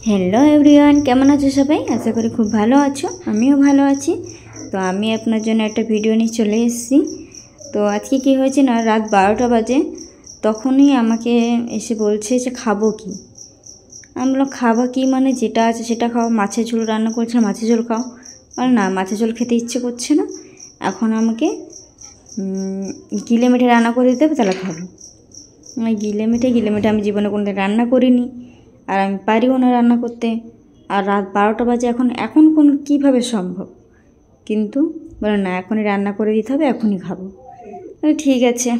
Hello everyone, কেমন আছো সবাই? আশা করি খুব ভালো আছো। আমিও ভালো আছি। তো আমি আপনার জন্য একটা ভিডিও নিয়ে চলে এসেছি। তো আজকে কি হয়েছে না, রাত 12টা বাজে, তখনই আমাকে এসে বলছে যে খাবো কি। আমি বললাম খাবো কি মানে যেটা আছে সেটা খাও। মাছের ঝোল রান্না করছে, মাছের ঝোল খাও। আর না, মাছের ঝোল খেতে ইচ্ছে করছে না, এখন আমাকে গিলে মেটে রান্না করে দিতে হবে, তাহলে খাবো। গিলে মেটে আমি জীবনে কোনোদিন রান্না করিনি, আর আমি পারিও না রান্না করতে। আর রাত 12টা বাজে, এখন কোন কীভাবে সম্ভব? কিন্তু বলে না, এখনই রান্না করে দিতে হবে, এখনই খাবো। ঠিক আছে।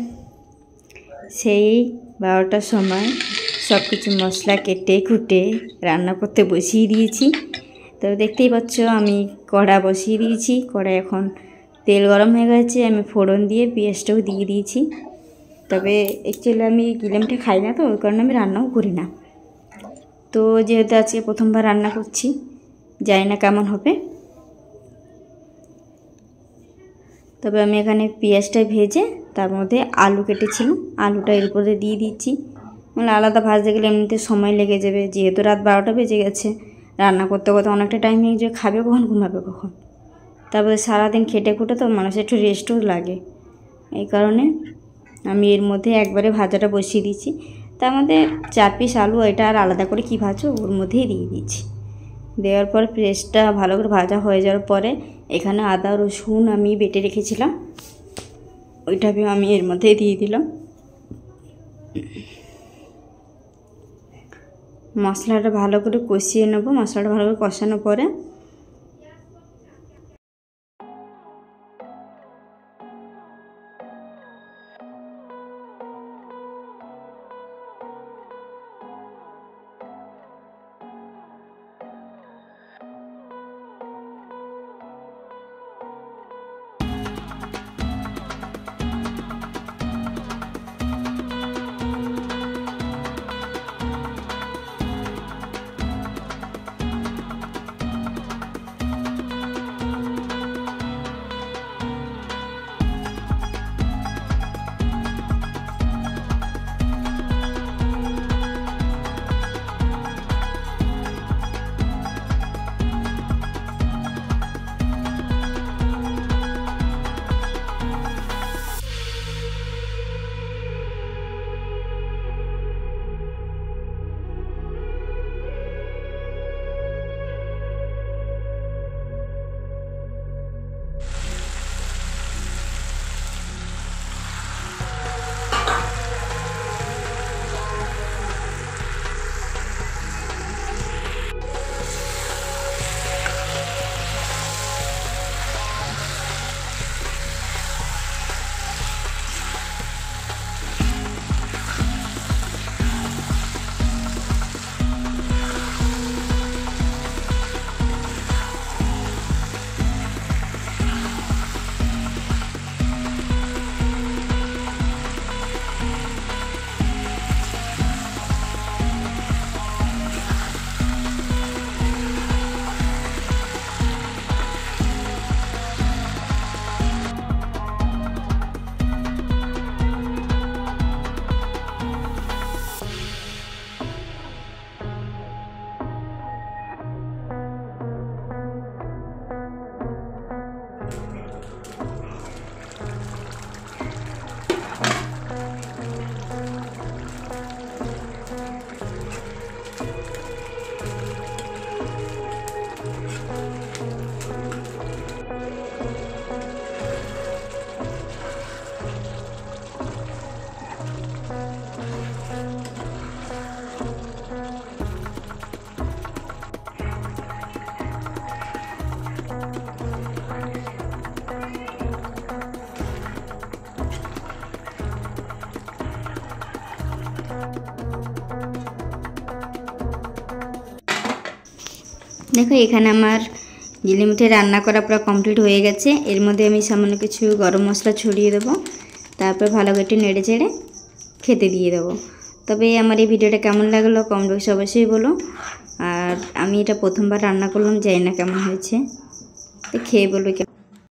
সেই 12টার সময় সব কিছু মশলা কেটে কুটে রান্না করতে বসিয়ে দিয়েছি। তো দেখতেই পাচ্ছ আমি কড়া বসিয়ে দিয়েছি। কড়া এখন তেল গরম হয়ে গেছে, আমি ফোড়ন দিয়ে পেঁয়াজটাও দিয়ে দিয়েছি। তবে অ্যাকচুয়ালি আমি গিলেমটা খাই না, তো ওই কারণে আমি রান্নাও করি না। তো যেহেতু আজকে প্রথমবার রান্না করছি, জানি না কেমন হবে। তবে আমি এখানে পেঁয়াজটা ভেজে তার মধ্যে আলু কেটেছিলাম, আলুটা এর উপরে দিয়ে দিচ্ছি। মানে আলাদা ভাজতে গেলে এমনিতে সময় লেগে যাবে, যেহেতু রাত 12টা বেজে গেছে, রান্না করতে করতে অনেকটা টাইম হয়ে যাবে। খাবে কখন, ঘুমাবে কখন? তারপরে সারাদিন খেটে খুটে তো মানুষের একটু রেস্টও লাগে। এই কারণে আমি এর মধ্যে একবারে ভাজাটা বসিয়ে দিচ্ছি। তার মধ্যে 4 পিস আলু, এটা আর আলাদা করে কি ভাজো, ওর মধ্যেই দিয়ে দিচ্ছি। দেওয়ার পর পেঁয়াজটা ভালো করে ভাজা হয়ে যাওয়ার পরে এখানে আদা রসুন আমি বেটে রেখেছিলাম, ওইটা আমি এর মধ্যে দিয়ে দিলাম। মশলাটা ভালো করে কষিয়ে নেব। মশলাটা ভালো করে কষানোর পরে দেখো এখানে আমার গিলে মিঠে রান্না করা পুরো কমপ্লিট হয়ে গেছে। এর মধ্যে আমি সামান্য কিছু গরম মশলা ছড়িয়ে দেবো, তারপর ভালো করে নেড়ে চেড়ে খেতে দিয়ে দেবো। তবে আমার এই ভিডিওটা কেমন লাগলো কমেন্ট বক্সে অবশ্যই বলো। আর আমি এটা প্রথমবার রান্না করলাম, জানি না কেমন হয়েছে, তো খেয়ে বলবে।